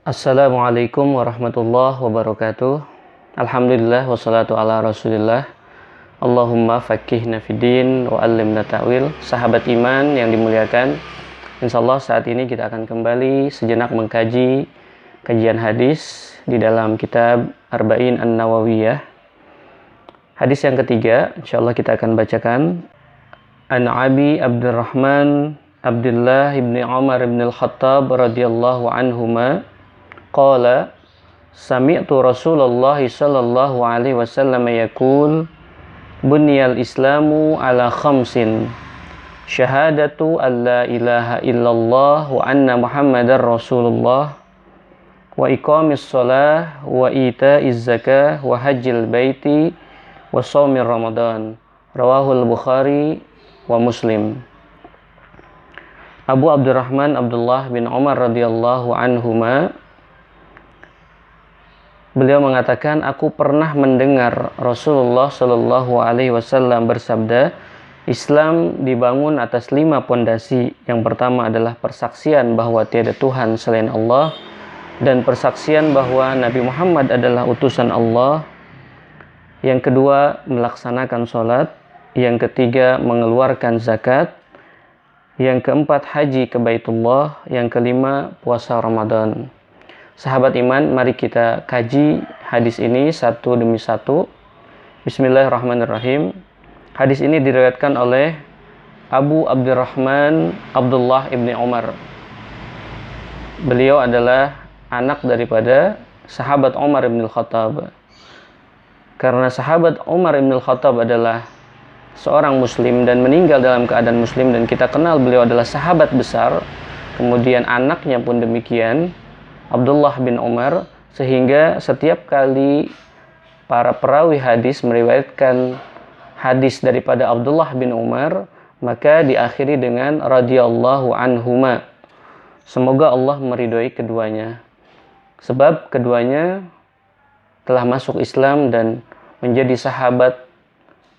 Assalamualaikum warahmatullahi wabarakatuh. Alhamdulillah wassalatu ala rasulillah. Allahumma faqihna fiddin wa allimna ta'wil. Sahabat iman yang dimuliakan, insyaallah saat ini kita akan kembali sejenak mengkaji kajian hadis di dalam kitab Arba'in An-Nawawiyah. Hadis yang ketiga insyaallah kita akan bacakan. An Abi Abdurrahman Abdullah ibn Umar ibn al-Khattab radhiyallahu anhuma qala sami'tu Rasulullah sallallahu alaihi wasallam yaqul bunyal islamu ala khamsin syahadatu an la ilaha illallah wa anna muhammadar rasulullah wa iqamis shalah wa ita'iz zakah wa hajjil baiti wa shaumir ramadan. Rawahul Bukhari wa Muslim. Abu Abdurrahman Abdullah bin Umar radhiyallahu anhuma, beliau mengatakan, aku pernah mendengar Rasulullah Shallallahu Alaihi Wasallam bersabda, Islam dibangun atas 5 pondasi. Yang pertama adalah persaksian bahwa tiada Tuhan selain Allah, dan persaksian bahwa Nabi Muhammad adalah utusan Allah. Yang kedua, melaksanakan sholat. Yang ketiga, mengeluarkan zakat. Yang keempat, haji ke Baitullah. Yang kelima, puasa Ramadan. Sahabat iman, mari kita kaji hadis ini satu demi satu. Bismillahirrahmanirrahim. Hadis ini diriwayatkan oleh Abu Abdurrahman Abdullah ibni Umar. Beliau adalah anak daripada sahabat Umar ibn al-Khattab. Karena sahabat Umar ibn al-Khattab adalah seorang muslim dan meninggal dalam keadaan muslim, dan kita kenal beliau adalah sahabat besar, kemudian anaknya pun demikian, Abdullah bin Umar, sehingga setiap kali para perawi hadis meriwayatkan hadis daripada Abdullah bin Umar, maka diakhiri dengan radhiyallahu anhuma. Semoga Allah meridhoi keduanya, sebab keduanya telah masuk Islam dan menjadi sahabat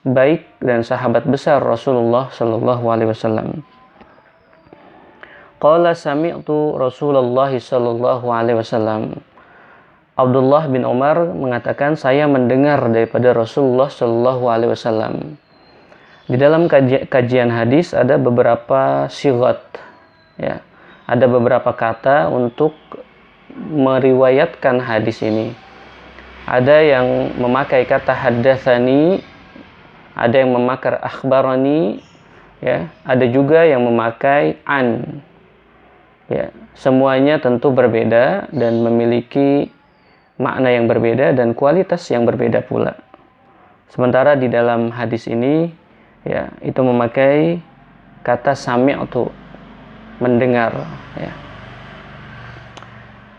baik dan sahabat besar Rasulullah sallallahu alaihi wasallam. Qala sami'tu Rasulullah sallallahu alaihi wasallam. Abdullah bin Umar mengatakan, saya mendengar daripada Rasulullah sallallahu alaihi wasallam. Di dalam kajian hadis ada beberapa sighat, ya. Ada beberapa kata untuk meriwayatkan hadis ini. Ada yang memakai kata haddatsani, ada yang memakai akhbarani, ya. Ada juga yang memakai an. Ya, semuanya tentu berbeda dan memiliki makna yang berbeda dan kualitas yang berbeda pula. Sementara di dalam hadis ini, ya, itu memakai kata sami'tu, mendengar, ya.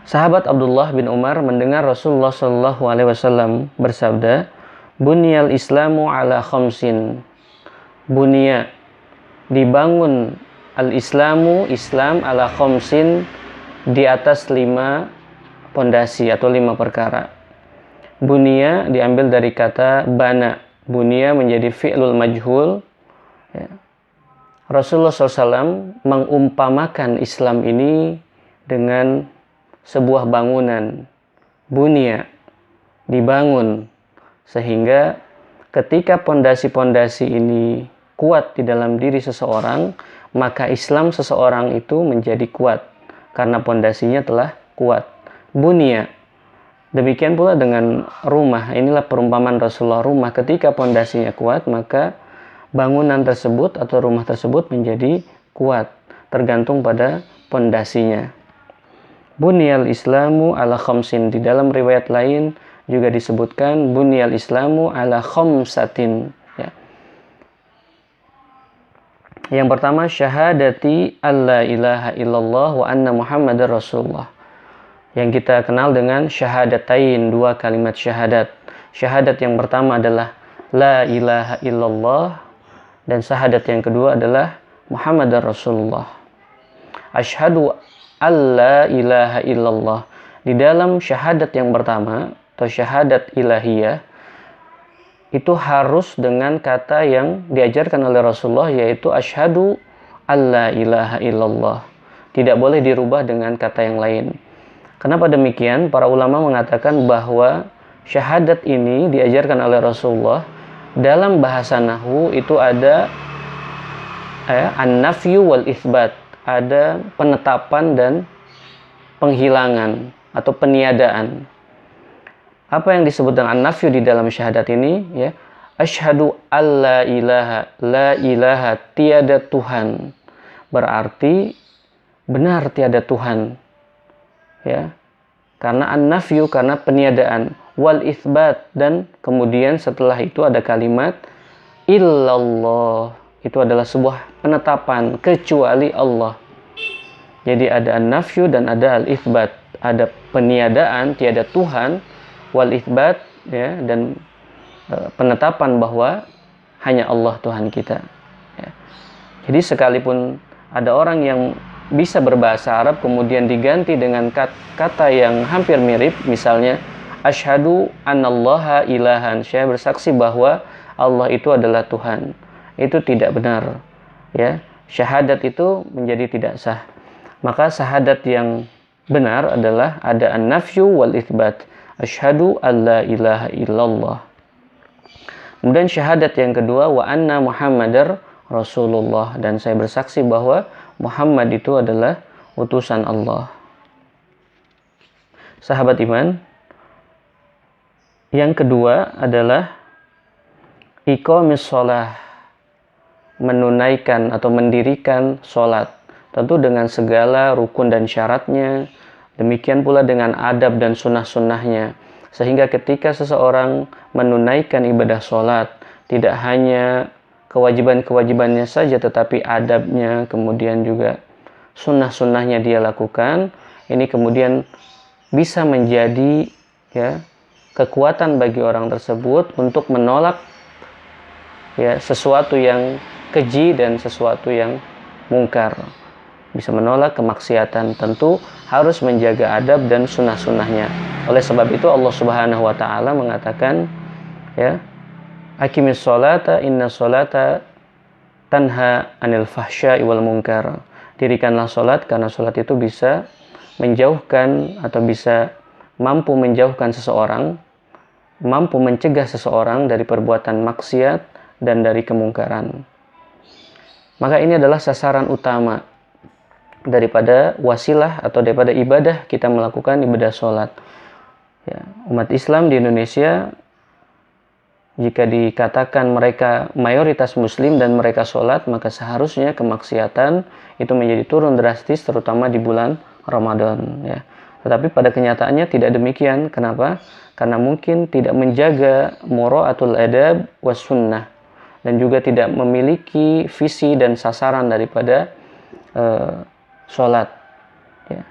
Sahabat Abdullah bin Umar mendengar Rasulullah sallallahu alaihi wasallam bersabda, bunyal islamu ala khamsin. Bunya, dibangun al-islamu, Islam, ala khamsin, di atas 5 pondasi atau 5 perkara. Bunya diambil dari kata bana. Bunya menjadi fi'lul majhul, ya. Rasulullah SAW mengumpamakan Islam ini dengan sebuah bangunan. Bunya, dibangun, sehingga ketika pondasi-pondasi ini kuat di dalam diri seseorang, maka Islam seseorang itu menjadi kuat karena pondasinya telah kuat. Bunya. Demikian pula dengan rumah. Inilah perumpamaan Rasulullah. Rumah ketika pondasinya kuat, maka bangunan tersebut atau rumah tersebut menjadi kuat, tergantung pada pondasinya. Bunyal islamu ala khamsin. Di dalam riwayat lain juga disebutkan bunyal islamu ala khamsatin. Yang pertama, syahadati alla ilaha illallah wa anna muhammadar rasulullah. Yang kita kenal dengan syahadatain, 2 kalimat syahadat. Syahadat yang pertama adalah la ilaha illallah, dan syahadat yang kedua adalah muhammadar rasulullah. Asyhadu alla ilaha illallah. Di dalam syahadat yang pertama atau syahadat ilahiyah, itu harus dengan kata yang diajarkan oleh Rasulullah, yaitu asyhadu alla ilaha illallah. Tidak boleh dirubah dengan kata yang lain. Kenapa demikian? Para ulama mengatakan bahwa syahadat ini diajarkan oleh Rasulullah. Dalam bahasa nahwu itu ada an-nafyu wal itsbat, ada penetapan dan penghilangan atau peniadaan. Apa yang disebut dengan an-nafyu di dalam syahadat ini? Ya, asyhadu alla ilaha, la ilaha, tiada Tuhan. Berarti benar tiada Tuhan. Ya, karena an-nafyu, karena peniadaan, wal itsbat, dan kemudian setelah itu ada kalimat illallah, itu adalah sebuah penetapan, kecuali Allah. Jadi ada an-nafyu dan ada al-itsbat, ada peniadaan tiada Tuhan, wal itsbat, ya, dan penetapan bahwa hanya Allah Tuhan kita, ya. Jadi sekalipun ada orang yang bisa berbahasa Arab kemudian diganti dengan kata yang hampir mirip, misalnya asyhadu anallaha ilahan, saya bersaksi bahwa Allah itu adalah Tuhan, itu tidak benar, ya. Syahadat itu menjadi tidak sah. Maka syahadat yang benar adalah ada an-nafyu wal itsbat, asyhadu alla ilaha illallah. Kemudian syahadat yang kedua, wa anna muhammadar rasulullah, dan saya bersaksi bahwa Muhammad itu adalah utusan Allah. Sahabat iman, yang kedua adalah iqamis shalah, menunaikan atau mendirikan sholat, tentu dengan segala rukun dan syaratnya, demikian pula dengan adab dan sunnah-sunnahnya, sehingga ketika seseorang menunaikan ibadah sholat, tidak hanya kewajiban-kewajibannya saja, tetapi adabnya, kemudian juga sunnah-sunnahnya dia lakukan. Ini kemudian bisa menjadi, ya, kekuatan bagi orang tersebut untuk menolak, ya, sesuatu yang keji dan sesuatu yang mungkar. Bisa menolak kemaksiatan, tentu harus menjaga adab dan sunnah-sunnahnya. Oleh sebab itu Allah Subhanahu wa taala mengatakan, ya, aqimis sholata inna sholata tanha anil fahsya'i wal munkar. Dirikanlah sholat karena sholat itu bisa menjauhkan atau bisa mampu menjauhkan seseorang, mampu mencegah seseorang dari perbuatan maksiat dan dari kemungkaran. Maka ini adalah sasaran utama daripada wasilah atau daripada ibadah kita melakukan ibadah sholat. Ya, umat Islam di Indonesia, jika dikatakan mereka mayoritas muslim dan mereka sholat, maka seharusnya kemaksiatan itu menjadi turun drastis, terutama di bulan Ramadan, ya. Tetapi pada kenyataannya tidak demikian. Kenapa? Karena mungkin tidak menjaga mura'atul adab was sunnah, dan juga tidak memiliki visi dan sasaran daripada sholat, ya.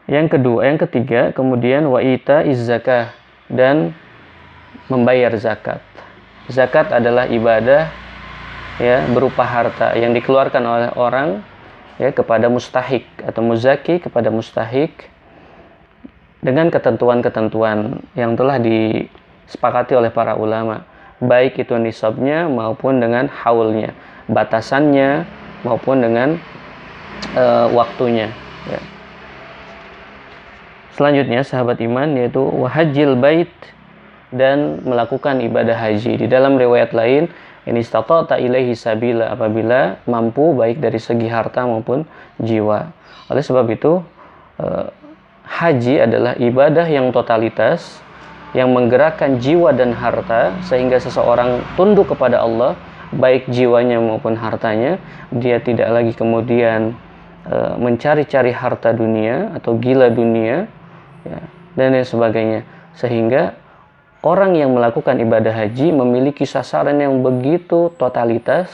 Yang ketiga, kemudian wa ita'iz zakah, dan membayar zakat. Zakat adalah ibadah, ya, berupa harta yang dikeluarkan oleh orang, ya, kepada mustahik atau muzaki kepada mustahik dengan ketentuan-ketentuan yang telah disepakati oleh para ulama, baik itu nisabnya maupun dengan haulnya, batasannya maupun dengan waktunya, ya. Selanjutnya sahabat iman, yaitu wahajil bait, dan melakukan ibadah haji. Di dalam riwayat lain, ini istata'ta ilaihi sabila, apabila mampu baik dari segi harta maupun jiwa. Oleh sebab itu, haji adalah ibadah yang totalitas, yang menggerakkan jiwa dan harta, sehingga seseorang tunduk kepada Allah, baik jiwanya maupun hartanya. Dia tidak lagi kemudian mencari-cari harta dunia atau gila dunia, ya, dan lain sebagainya. Sehingga orang yang melakukan ibadah haji memiliki sasaran yang begitu totalitas,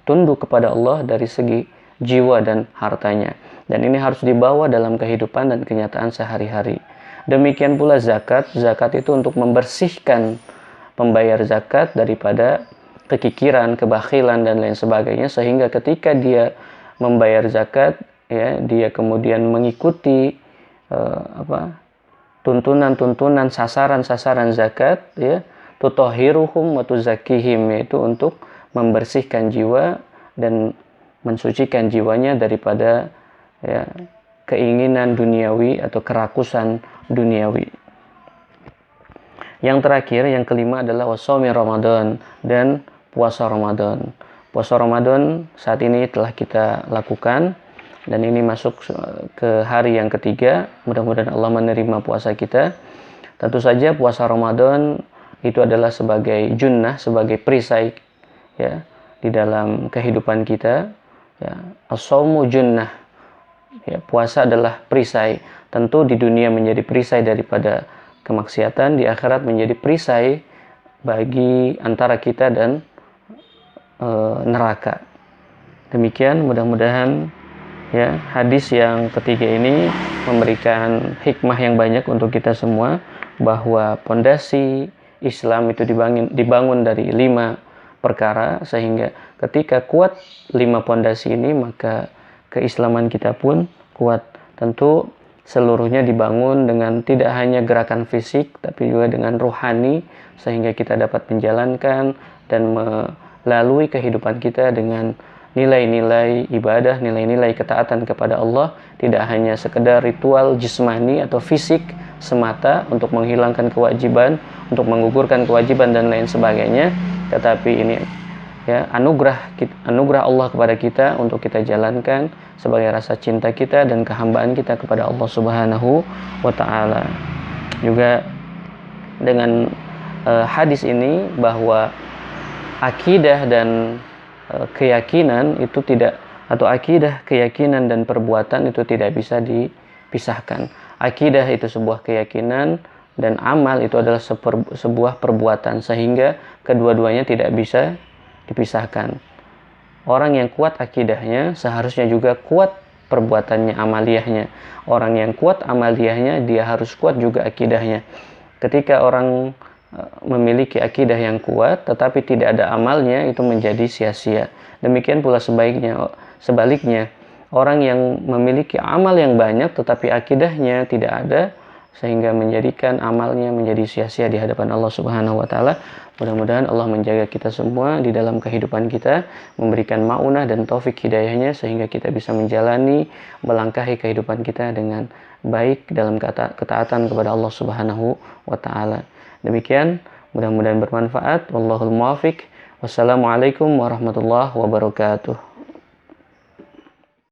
tunduk kepada Allah dari segi jiwa dan hartanya. Dan ini harus dibawa dalam kehidupan dan kenyataan sehari-hari. Demikian pula zakat. Zakat itu untuk membersihkan pembayar zakat daripada kekikiran, kebakhilan, dan lain sebagainya. Sehingga ketika dia membayar zakat, ya, dia kemudian mengikuti tuntunan-tuntunan, sasaran-sasaran zakat, ya, tutahhiruhum wa tuzakkihim, yaitu untuk membersihkan jiwa dan mensucikan jiwanya daripada, ya, keinginan duniawi atau kerakusan duniawi. Yang terakhir, yang kelima adalah wasomi Ramadan, dan puasa Ramadan. Puasa Ramadan saat ini telah kita lakukan, dan ini masuk ke hari yang ketiga. Mudah-mudahan Allah menerima puasa kita. Tentu saja puasa Ramadan itu adalah sebagai junnah, sebagai perisai ya di dalam kehidupan kita. Ya, as-shaumu junnah. Ya, puasa adalah perisai. Tentu di dunia menjadi perisai daripada kemaksiatan, di akhirat menjadi perisai bagi antara kita dan neraka. Demikian, mudah-mudahan ya hadis yang ketiga ini memberikan hikmah yang banyak untuk kita semua, bahwa pondasi Islam itu dibangun dari 5 perkara, sehingga ketika kuat 5 pondasi ini, maka keislaman kita pun kuat. Tentu seluruhnya dibangun dengan tidak hanya gerakan fisik, tapi juga dengan rohani, sehingga kita dapat menjalankan dan melalui kehidupan kita dengan nilai-nilai ibadah, nilai-nilai ketaatan kepada Allah, tidak hanya sekedar ritual jismani atau fisik semata untuk menghilangkan kewajiban, untuk menggugurkan kewajiban dan lain sebagainya, tetapi ini ya anugerah Allah kepada kita untuk kita jalankan sebagai rasa cinta kita dan kehambaan kita kepada Allah Subhanahu wa taala. Juga dengan hadis ini, bahwa akidah dan keyakinan itu tidak, atau akidah, keyakinan dan perbuatan itu tidak bisa dipisahkan. Akidah itu sebuah keyakinan, dan amal itu adalah sebuah perbuatan, sehingga kedua-duanya tidak bisa dipisahkan. Orang yang kuat akidahnya seharusnya juga kuat perbuatannya, amaliyahnya. Orang yang kuat amaliyahnya, dia harus kuat juga akidahnya. Ketika orang memiliki akidah yang kuat tetapi tidak ada amalnya, itu menjadi sia-sia. Demikian pula sebaliknya, orang yang memiliki amal yang banyak tetapi akidahnya tidak ada, sehingga menjadikan amalnya menjadi sia-sia di hadapan Allah Subhanahu wa taala. Mudah-mudahan Allah menjaga kita semua di dalam kehidupan kita, memberikan maunah dan taufik hidayahnya, sehingga kita bisa menjalani, melangkahi kehidupan kita dengan baik dalam ketaatan kepada Allah Subhanahu wa taala. Demikian, mudah-mudahan bermanfaat. Wallahul muwaffiq. Wassalamualaikum warahmatullahi wabarakatuh.